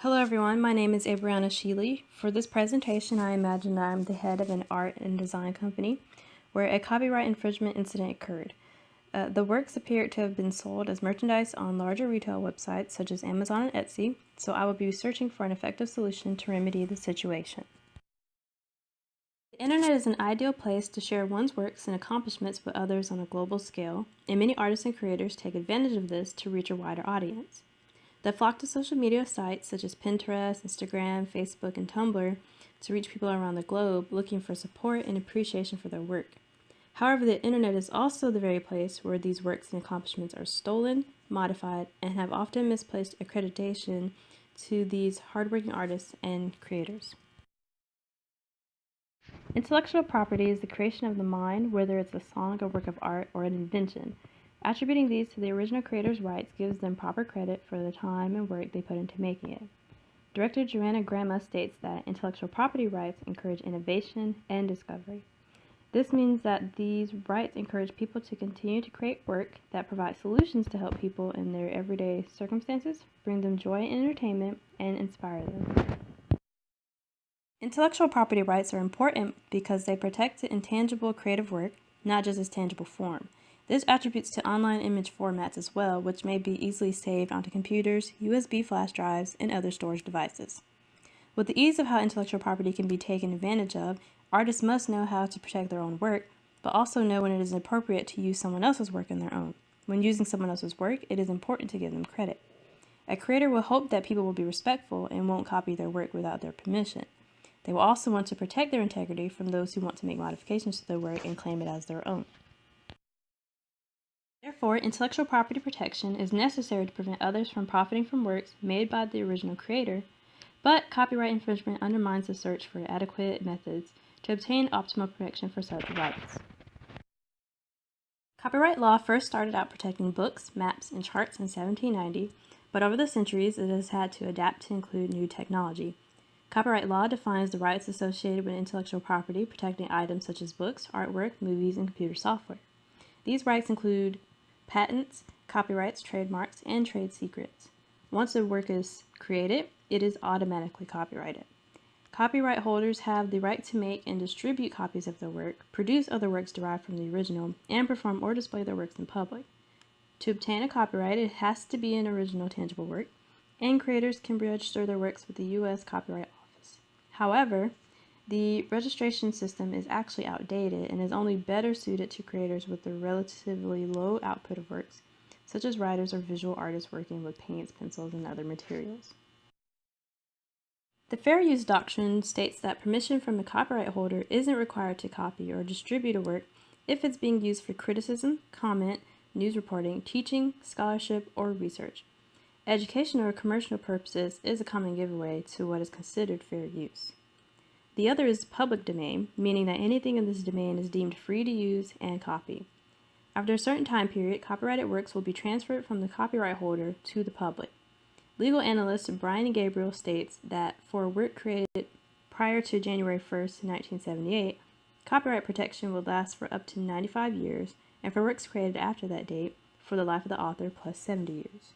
Hello everyone, my name is Abriana Sheely. For this presentation, I imagine that I'm the head of an art and design company where a copyright infringement incident occurred. The works appeared to have been sold as merchandise on larger retail websites such as Amazon and Etsy, so I will be searching for an effective solution to remedy the situation. The internet is an ideal place to share one's works and accomplishments with others on a global scale, and many artists and creators take advantage of this to reach a wider audience. They flock to social media sites such as Pinterest, Instagram, Facebook, and Tumblr to reach people around the globe looking for support and appreciation for their work. However, the internet is also the very place where these works and accomplishments are stolen, modified, and have often misplaced accreditation to these hardworking artists and creators. Intellectual property is the creation of the mind, whether it's a song, a work of art, or an invention. Attributing these to the original creator's rights gives them proper credit for the time and work they put into making it. Director Joanna Grandma states that intellectual property rights encourage innovation and discovery. This means that these rights encourage people to continue to create work that provides solutions to help people in their everyday circumstances, bring them joy and entertainment, and inspire them. Intellectual property rights are important because they protect the intangible creative work, not just its tangible form. This attributes to online image formats as well, which may be easily saved onto computers, USB flash drives, and other storage devices. With the ease of how intellectual property can be taken advantage of, artists must know how to protect their own work, but also know when it is appropriate to use someone else's work in their own. When using someone else's work, it is important to give them credit. A creator will hope that people will be respectful and won't copy their work without their permission. They will also want to protect their integrity from those who want to make modifications to their work and claim it as their own. Therefore, intellectual property protection is necessary to prevent others from profiting from works made by the original creator, but copyright infringement undermines the search for adequate methods to obtain optimal protection for such rights. Copyright law first started out protecting books, maps, and charts in 1790, but over the centuries it has had to adapt to include new technology. Copyright law defines the rights associated with intellectual property protecting items such as books, artwork, movies, and computer software. These rights include patents, copyrights, trademarks, and trade secrets. Once a work is created, it is automatically copyrighted. Copyright holders have the right to make and distribute copies of their work, produce other works derived from the original, and perform or display their works in public. To obtain a copyright, it has to be an original tangible work, and creators can register their works with the U.S. Copyright Office. However, the registration system is actually outdated and is only better suited to creators with a relatively low output of works, such as writers or visual artists working with paints, pencils, and other materials. The fair use doctrine states that permission from the copyright holder isn't required to copy or distribute a work if it's being used for criticism, comment, news reporting, teaching, scholarship, or research. Educational or commercial purposes is a common giveaway to what is considered fair use. The other is public domain, meaning that anything in this domain is deemed free to use and copy. After a certain time period, copyrighted works will be transferred from the copyright holder to the public. Legal analyst Brian Gabriel states that for a work created prior to January 1st, 1978, copyright protection will last for up to 95 years, and for works created after that date, for the life of the author plus 70 years.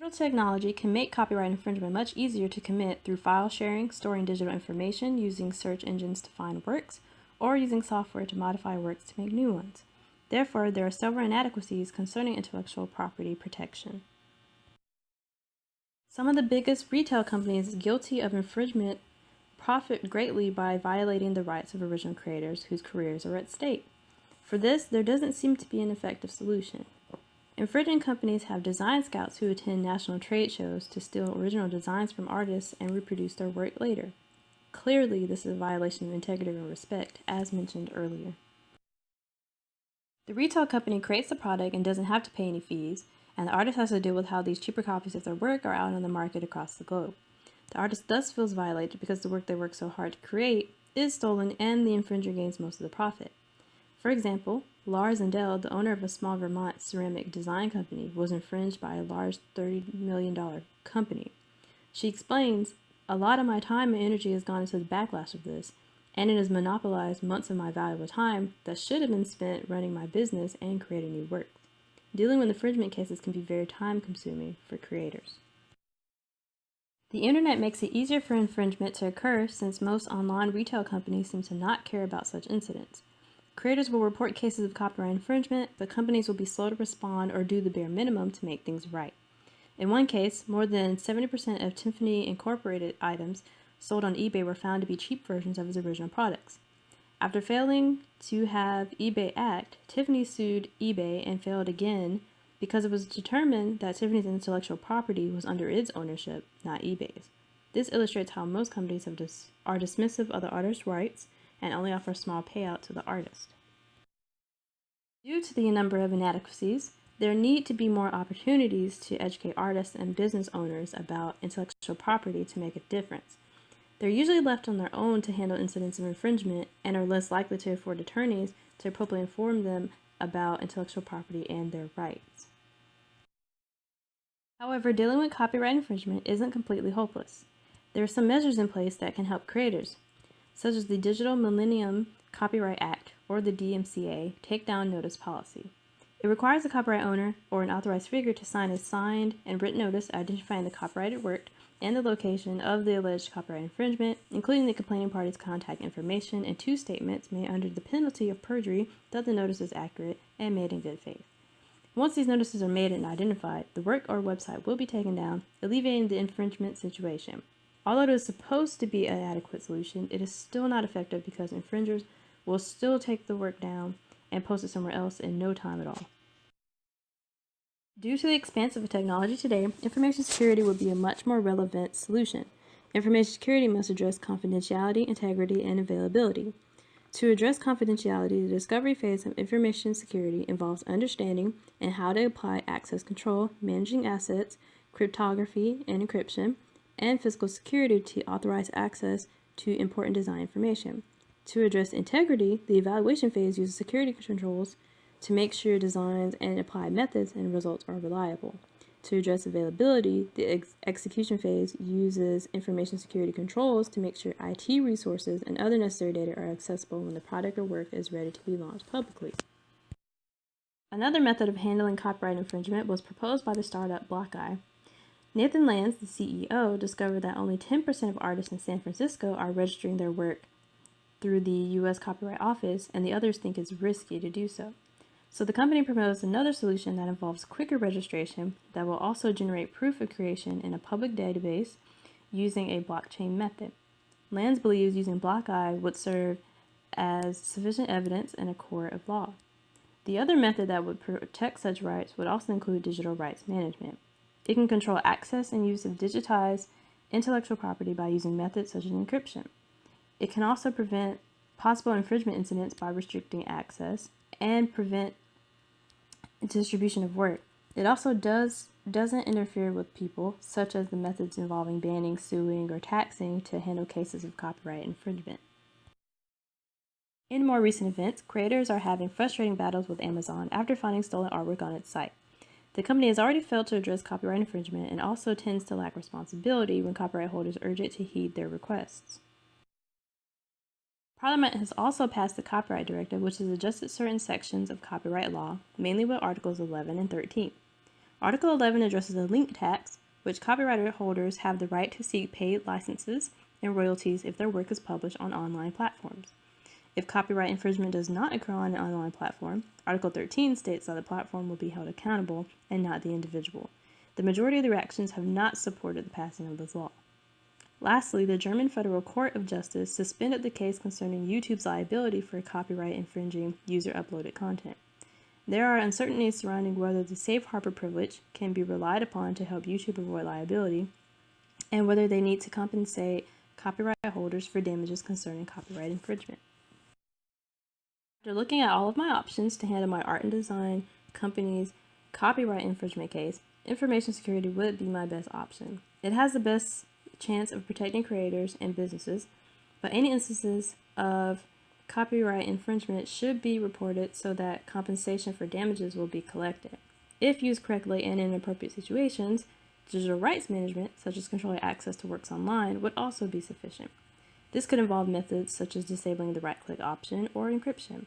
Digital technology can make copyright infringement much easier to commit through file sharing, storing digital information, using search engines to find works, or using software to modify works to make new ones. Therefore, there are several inadequacies concerning intellectual property protection. Some of the biggest retail companies guilty of infringement profit greatly by violating the rights of original creators whose careers are at stake. For this, there doesn't seem to be an effective solution. Infringing companies have design scouts who attend national trade shows to steal original designs from artists and reproduce their work later. Clearly, this is a violation of integrity and respect, as mentioned earlier. The retail company creates the product and doesn't have to pay any fees, and the artist has to deal with how these cheaper copies of their work are out on the market across the globe. The artist thus feels violated because the work they worked so hard to create is stolen and the infringer gains most of the profit. For example, Lars Endel, the owner of a small Vermont ceramic design company, was infringed by a large $30 million company. She explains, "A lot of my time and energy has gone into the backlash of this, and it has monopolized months of my valuable time that should have been spent running my business and creating new work. Dealing with infringement cases can be very time-consuming for creators." The internet makes it easier for infringement to occur since most online retail companies seem to not care about such incidents. Creators will report cases of copyright infringement, but companies will be slow to respond or do the bare minimum to make things right. In one case, more than 70% of Tiffany Incorporated items sold on eBay were found to be cheap versions of its original products. After failing to have eBay act, Tiffany sued eBay and failed again because it was determined that Tiffany's intellectual property was under its ownership, not eBay's. This illustrates how most companies are dismissive of the artist's rights and only offer a small payout to the artist. Due to the number of inadequacies, there need to be more opportunities to educate artists and business owners about intellectual property to make a difference. They're usually left on their own to handle incidents of infringement and are less likely to afford attorneys to appropriately inform them about intellectual property and their rights. However, dealing with copyright infringement isn't completely hopeless. There are some measures in place that can help creators, such as the Digital Millennium Copyright Act, or the DMCA, takedown notice policy. It requires the copyright owner or an authorized figure to sign a signed and written notice identifying the copyrighted work and the location of the alleged copyright infringement, including the complaining party's contact information, and 2 statements made under the penalty of perjury that the notice is accurate and made in good faith. Once these notices are made and identified, the work or website will be taken down, alleviating the infringement situation. Although it is supposed to be an adequate solution, it is still not effective because infringers will still take the work down and post it somewhere else in no time at all. Due to the expanse of technology today, information security would be a much more relevant solution. Information security must address confidentiality, integrity, and availability. To address confidentiality, the discovery phase of information security involves understanding and how to apply access control, managing assets, cryptography and encryption, and physical security to authorize access to important design information. To address integrity, the evaluation phase uses security controls to make sure designs and applied methods and results are reliable. To address availability, the execution phase uses information security controls to make sure IT resources and other necessary data are accessible when the product or work is ready to be launched publicly. Another method of handling copyright infringement was proposed by the startup BlockEye. Nathan Lands, the CEO, discovered that only 10% of artists in San Francisco are registering their work through the U.S. Copyright Office, and the others think it's risky to do so. So the company proposed another solution that involves quicker registration that will also generate proof of creation in a public database using a blockchain method. Lands believes using BlockEye would serve as sufficient evidence in a court of law. The other method that would protect such rights would also include digital rights management. It can control access and use of digitized intellectual property by using methods such as encryption. It can also prevent possible infringement incidents by restricting access and prevent distribution of work. It also doesn't interfere with people, such as the methods involving banning, suing, or taxing to handle cases of copyright infringement. In more recent events, creators are having frustrating battles with Amazon after finding stolen artwork on its site. The company has already failed to address copyright infringement and also tends to lack responsibility when copyright holders urge it to heed their requests. Parliament has also passed the Copyright Directive, which has adjusted certain sections of copyright law, mainly with Articles 11 and 13. Article 11 addresses a link tax, which copyright holders have the right to seek paid licenses and royalties if their work is published on online platforms. If copyright infringement does not occur on an online platform, Article 13 states that the platform will be held accountable and not the individual. The majority of the reactions have not supported the passing of this law. Lastly, the German Federal Court of Justice suspended the case concerning YouTube's liability for copyright infringing user-uploaded content. There are uncertainties surrounding whether the safe harbor privilege can be relied upon to help YouTube avoid liability, and whether they need to compensate copyright holders for damages concerning copyright infringement. After looking at all of my options to handle my art and design company's copyright infringement case, information security would be my best option. It has the best chance of protecting creators and businesses, but any instances of copyright infringement should be reported so that compensation for damages will be collected. If used correctly and in appropriate situations, digital rights management, such as controlling access to works online, would also be sufficient. This could involve methods such as disabling the right-click option or encryption.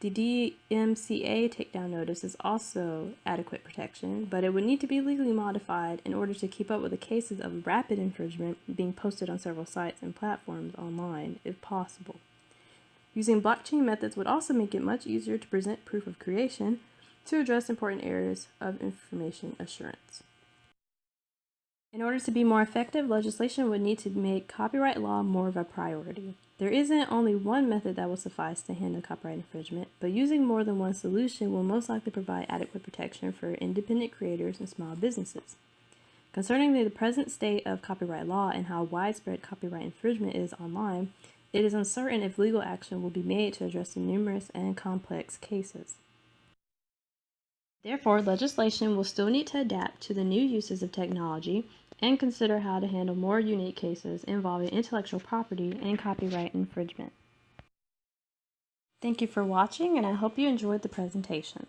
The DMCA takedown notice is also adequate protection, but it would need to be legally modified in order to keep up with the cases of rapid infringement being posted on several sites and platforms online, if possible. Using blockchain methods would also make it much easier to present proof of creation to address important areas of information assurance. In order to be more effective, legislation would need to make copyright law more of a priority. There isn't only one method that will suffice to handle copyright infringement, but using more than one solution will most likely provide adequate protection for independent creators and small businesses. Concerning the present state of copyright law and how widespread copyright infringement is online, it is uncertain if legal action will be made to address the numerous and complex cases. Therefore, legislation will still need to adapt to the new uses of technology and consider how to handle more unique cases involving intellectual property and copyright infringement. Thank you for watching, and I hope you enjoyed the presentation.